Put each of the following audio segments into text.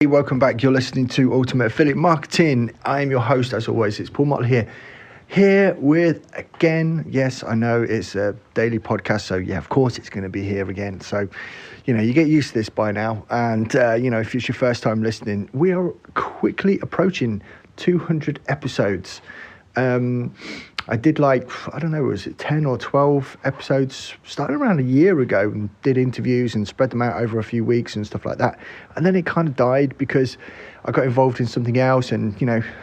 Hey, welcome back. You're listening to Ultimate Affiliate Marketing. I am your host, as always. It's Paul Motley here with again. Yes, I know it's a daily podcast, so yeah, of course it's going to be here again. So, you get used to this by now. And if it's your first time listening, we are quickly approaching 200 episodes. I did was it 10 or 12 episodes starting around a year ago and did interviews and spread them out over a few weeks and stuff like that. And then it kind of died because I got involved in something else and,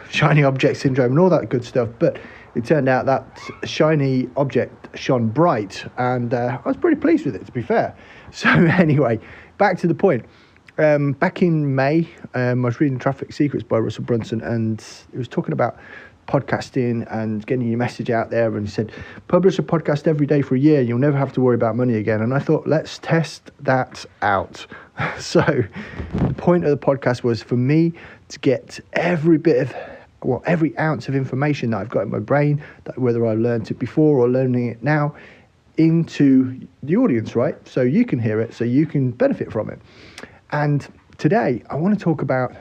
shiny object syndrome and all that good stuff. But it turned out that shiny object shone bright and I was pretty pleased with it, to be fair. So anyway, back to the point. Back in May, I was reading Traffic Secrets by Russell Brunson, and it was talking about podcasting and getting your message out there, and he said publish a podcast every day for a year, you'll never have to worry about money again. And I thought, let's test that out. So the point of the podcast was for me to get every ounce of information that I've got in my brain, that whether I learned it before or learning it now, into the audience, right? So you can hear it, so you can benefit from it. And today I want to talk about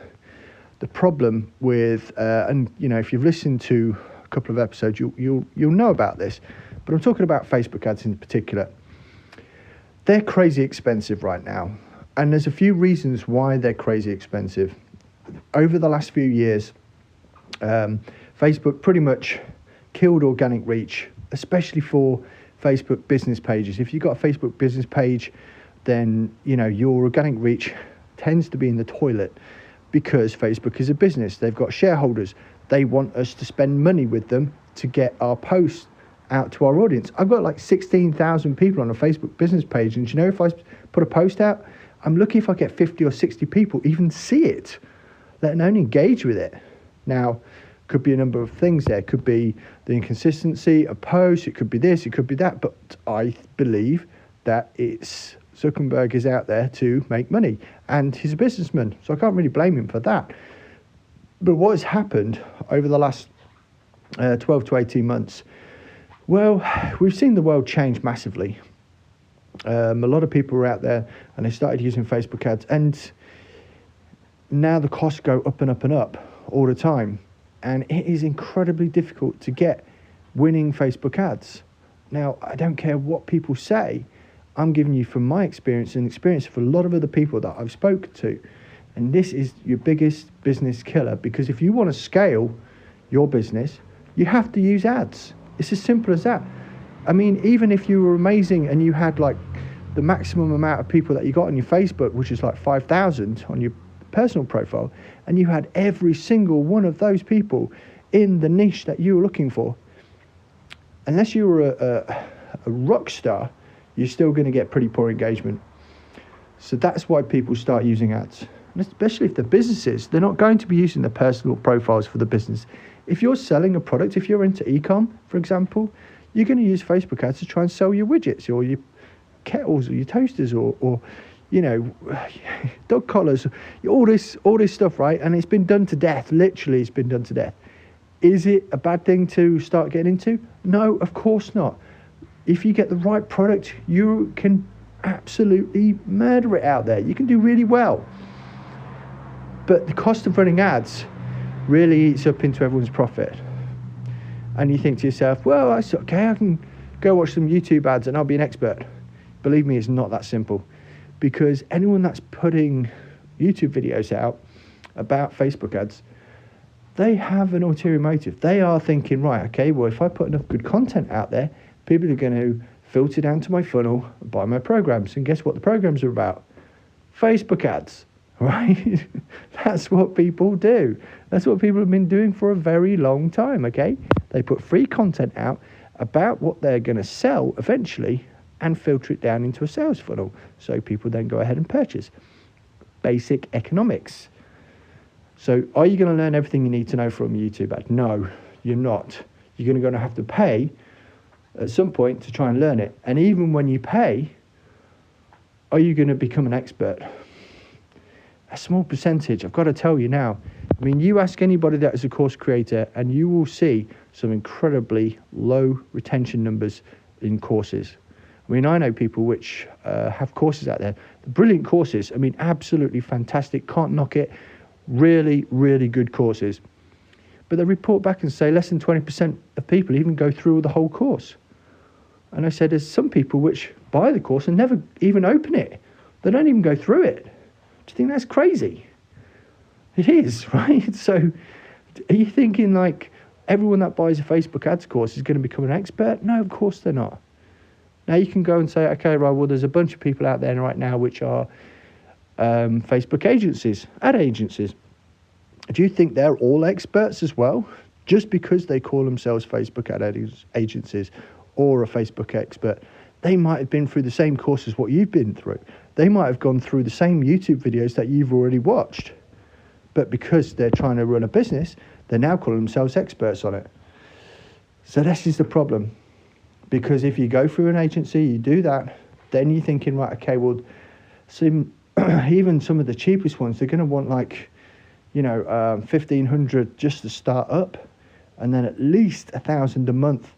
the problem with, if you've listened to a couple of episodes, you'll know about this, but I'm talking about Facebook ads in particular. They're crazy expensive right now, and there's a few reasons why they're crazy expensive. Over the last few years, Facebook pretty much killed organic reach, especially for Facebook business pages. If you've got a Facebook business page, then your organic reach tends to be in the toilet. Because Facebook is a business, they've got shareholders. They want us to spend money with them to get our posts out to our audience. I've got like 16,000 people on a Facebook business page, and if I put a post out, I'm lucky if I get 50 or 60 people even see it, let alone engage with it. Now, could be a number of things there. It could be the inconsistency of posts, it could be this, it could be that, but I believe that Zuckerberg is out there to make money, and he's a businessman, so I can't really blame him for that. But what has happened over the last 12 to 18 months, well, we've seen the world change massively. A lot of people were out there and they started using Facebook ads, and now the costs go up and up and up all the time, and it is incredibly difficult to get winning Facebook ads. Now, I don't care what people say, I'm giving you from my experience and experience of a lot of other people that I've spoken to. And this is your biggest business killer, because if you want to scale your business, you have to use ads. It's as simple as that. I mean, even if you were amazing and you had like the maximum amount of people that you got on your Facebook, which is like 5,000 on your personal profile, and you had every single one of those people in the niche that you were looking for, unless you were a rock star, you're still going to get pretty poor engagement. So that's why people start using ads. And especially if they're businesses, they're not going to be using their personal profiles for the business. If you're selling a product, if you're into e-com, for example, you're going to use Facebook ads to try and sell your widgets or your kettles or your toasters or dog collars, all this stuff, right? And it's been done to death. Literally, it's been done to death. Is it a bad thing to start getting into? No, of course not. If you get the right product, you can absolutely murder it out there. You can do really well. But the cost of running ads really eats up into everyone's profit. And you think to yourself, well, that's okay, I can go watch some YouTube ads and I'll be an expert. Believe me, it's not that simple. Because anyone that's putting YouTube videos out about Facebook ads, they have an ulterior motive. They are thinking, right, okay, well, if I put enough good content out there, people are going to filter down to my funnel and buy my programs. And guess what the programs are about? Facebook ads, right? That's what people do. That's what people have been doing for a very long time, okay? They put free content out about what they're going to sell eventually and filter it down into a sales funnel. So people then go ahead and purchase. Basic economics. So are you going to learn everything you need to know from a YouTube ad? No, you're not. You're going to have to pay at some point to try and learn it. And even when you pay, are you going to become an expert? A small percentage, I've got to tell you now. I mean, you ask anybody that is a course creator and you will see some incredibly low retention numbers in courses. I I mean, I know people which have courses out there, brilliant courses. I mean, absolutely fantastic. Can't knock it. Really, really good courses. But they report back and say less than 20% of people even go through the whole course. And I said, there's some people which buy the course and never even open it. They don't even go through it. Do you think that's crazy? It is, right? So are you thinking like everyone that buys a Facebook ads course is going to become an expert? No, of course they're not. Now you can go and say, okay, right, well, there's a bunch of people out there right now which are Facebook agencies, ad agencies. Do you think they're all experts as well? Just because they call themselves Facebook ad agencies or a Facebook expert, they might have been through the same course as what you've been through. They might have gone through the same YouTube videos that you've already watched. But because they're trying to run a business, they're now calling themselves experts on it. So this is the problem. Because if you go through an agency, you do that, then you're thinking, right, okay, well, even some of the cheapest ones, they're going to want like, $1,500 just to start up, and then at least $1,000 a month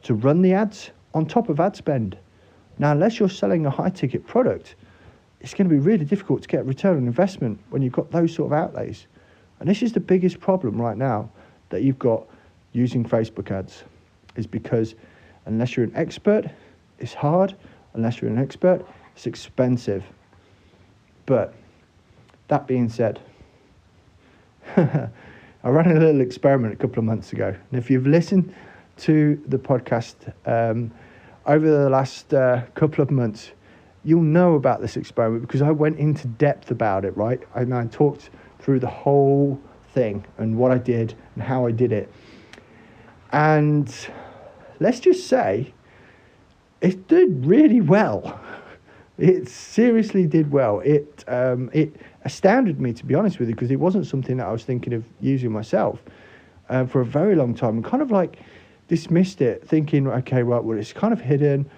to run the ads on top of ad spend. Now, unless you're selling a high-ticket product, it's going to be really difficult to get return on investment when you've got those sort of outlays. And this is the biggest problem right now that you've got using Facebook ads, is because unless you're an expert, it's hard. Unless you're an expert, it's expensive. But that being said, I ran a little experiment a couple of months ago. And if you've listened to the podcast over the last couple of months, you'll know about this experiment because I went into depth about it, right? And I talked through the whole thing and what I did and how I did it. And let's just say it did really well. It seriously did well. It astounded me, to be honest with you, because it wasn't something that I was thinking of using myself for a very long time. And kind of like dismissed it, thinking, okay, right, well, it's kind of hidden.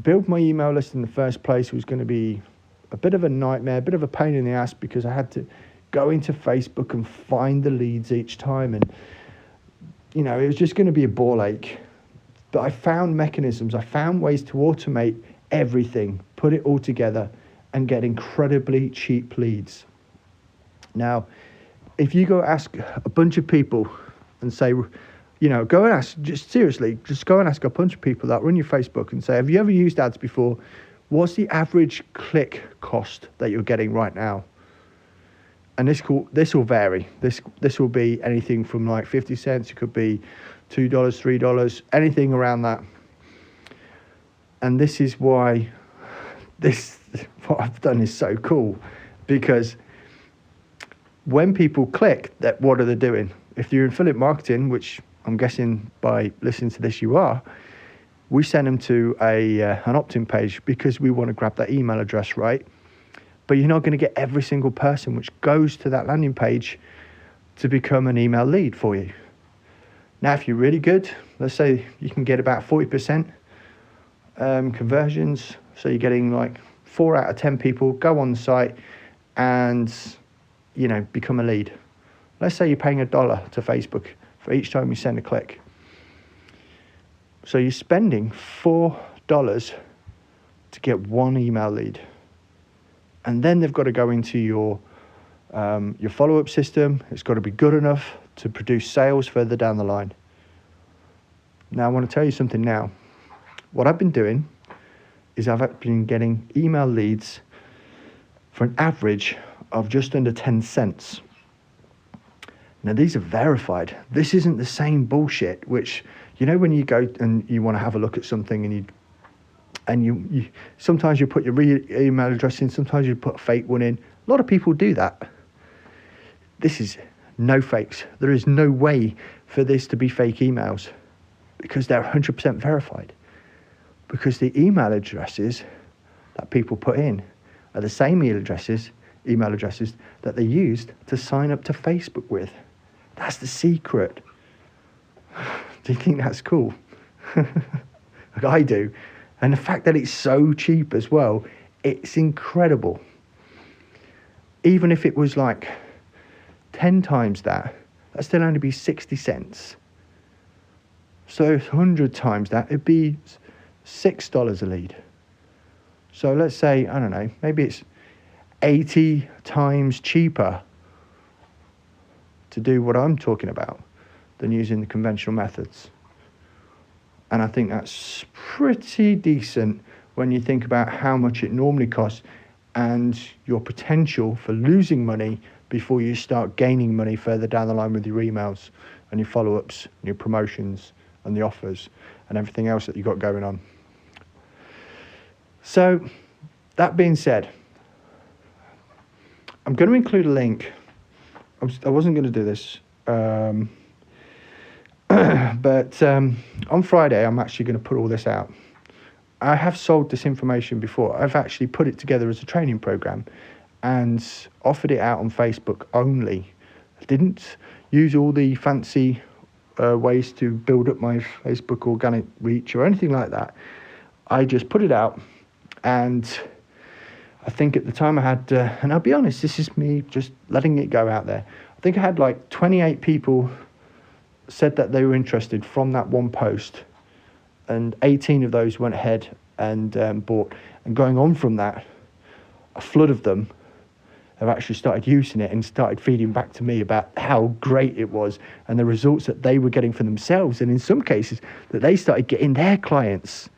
Build my email list in the first place was going to be a bit of a nightmare, a bit of a pain in the ass, because I had to go into Facebook and find the leads each time. And, it was just going to be a ball ache. But I found mechanisms. I found ways to automate everything, put it all together, and get incredibly cheap leads. Now, if you go ask a bunch of people and say, go and ask, just go and ask a bunch of people that run your Facebook and say, have you ever used ads before? What's the average click cost that you're getting right now? And this will vary. This will be anything from like 50 cents. It could be $2, $3, anything around that. And this is why what I've done is so cool, because when people click, that what are they doing? If you're in affiliate marketing, which I'm guessing by listening to this you are, we send them to an opt-in page because we want to grab that email address, right? But you're not going to get every single person which goes to that landing page to become an email lead for you. Now, if you're really good, let's say you can get about 40% conversions. So you're getting like 4 out of 10 people go on the site and, become a lead. Let's say you're paying $1 to Facebook for each time you send a click. So you're spending $4 to get one email lead. And then they've got to go into your follow-up system. It's got to be good enough to produce sales further down the line. Now, I want to tell you something now. What I've been doing is I've been getting email leads for an average of just under 10 cents. Now, these are verified. This isn't the same bullshit, which, when you go and you want to have a look at something and you sometimes you put your real email address in, sometimes you put a fake one in. A lot of people do that. This is no fakes. There is no way for this to be fake emails because they're 100% verified. Because the email addresses that people put in are the same email addresses that they used to sign up to Facebook with. That's the secret. Do you think that's cool? Like I do. And the fact that it's so cheap as well, it's incredible. Even if it was like 10 times that'd still only be 60 cents. So 100 times that, it'd be $6 a lead. So let's say, I don't know, maybe it's 80 times cheaper to do what I'm talking about than using the conventional methods. And I think that's pretty decent when you think about how much it normally costs and your potential for losing money before you start gaining money further down the line with your emails and your follow-ups and your promotions and the offers and everything else that you've got going on. So that being said, I'm going to include a link. I wasn't going to do this, but on Friday I'm actually going to put all this out. I have sold this information before. I've actually put it together as a training program and offered it out on Facebook only. I didn't use all the fancy ways to build up my Facebook organic reach or anything like that. I just put it out, and I think at the time I had, and I'll be honest, this is me just letting it go out there. I think I had like 28 people said that they were interested from that one post, and 18 of those went ahead and bought. And going on from that, a flood of them have actually started using it and started feeding back to me about how great it was and the results that they were getting for themselves, and in some cases that they started getting their clients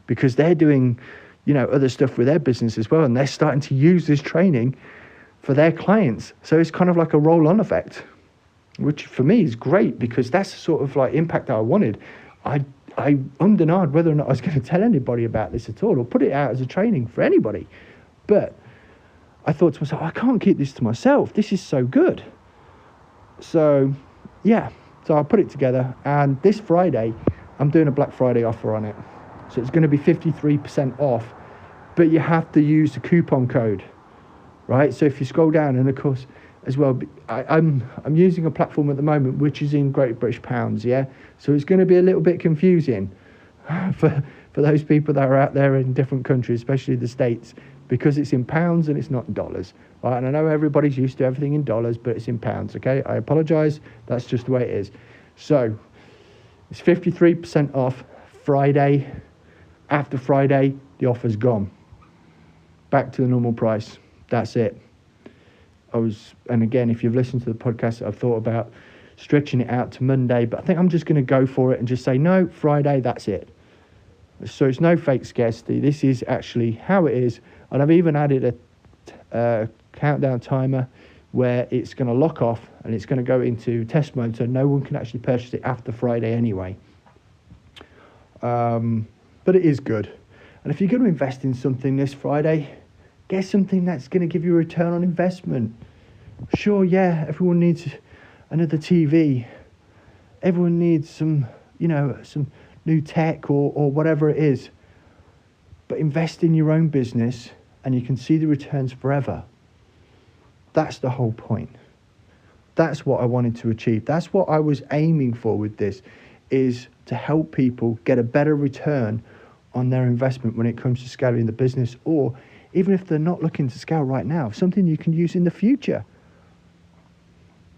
because they're doing, other stuff with their business as well, and they're starting to use this training for their clients. So it's kind of like a roll-on effect, which for me is great because that's the sort of like impact that I wanted. I undenied whether or not I was going to tell anybody about this at all or put it out as a training for anybody. But I thought to myself, I can't keep this to myself. This is so good. So, yeah. So I put it together, and this Friday, I'm doing a Black Friday offer on it. So it's going to be 53% off, but you have to use the coupon code, right? So if you scroll down, and of course, as well, I'm using a platform at the moment which is in Great British pounds, yeah? So it's going to be a little bit confusing for those people that are out there in different countries, especially the States, because it's in pounds and it's not in dollars, right? And I know everybody's used to everything in dollars, but it's in pounds, okay? I apologise, that's just the way it is. So it's 53% off Friday. After Friday, the offer's gone. Back to the normal price. That's it. And again, if you've listened to the podcast, I've thought about stretching it out to Monday, but I think I'm just going to go for it and just say, no, Friday, that's it. So it's no fake scarcity. This is actually how it is. And I've even added a countdown timer where it's going to lock off and it's going to go into test mode, so no one can actually purchase it after Friday anyway. But it is good. And if you're going to invest in something this Friday, get something that's going to give you a return on investment. Sure, yeah, everyone needs another TV. Everyone needs some new tech or whatever it is. But invest in your own business and you can see the returns forever. That's the whole point. That's what I wanted to achieve. That's what I was aiming for with this, is to help people get a better return on their investment when it comes to scaling the business, or even if they're not looking to scale right now, something you can use in the future.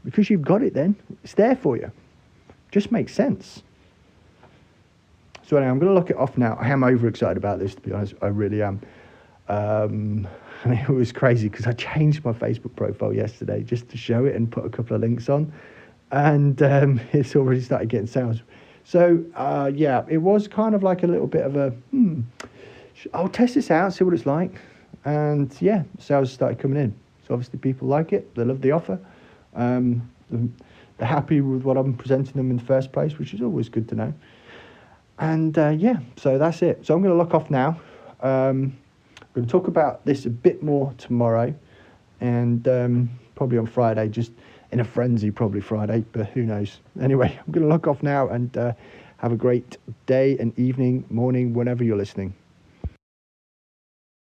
Because you've got it then, it's there for you. Just makes sense. So anyway, I'm going to lock it off now. I am overexcited about this, to be honest. I really am. And it was crazy because I changed my Facebook profile yesterday just to show it and put a couple of links on. And it's already started getting sales. So, yeah, it was kind of like a little bit of a, I'll test this out, see what it's like. And, yeah, sales started coming in. So, obviously, people like it. They love the offer. They're happy with what I'm presenting them in the first place, which is always good to know. And, yeah, so that's it. So, I'm going to lock off now. I'm going to talk about this a bit more tomorrow. And probably on Friday, just in a frenzy, probably Friday, but who knows. Anyway, I'm going to lock off now and have a great day and evening, morning, whenever you're listening.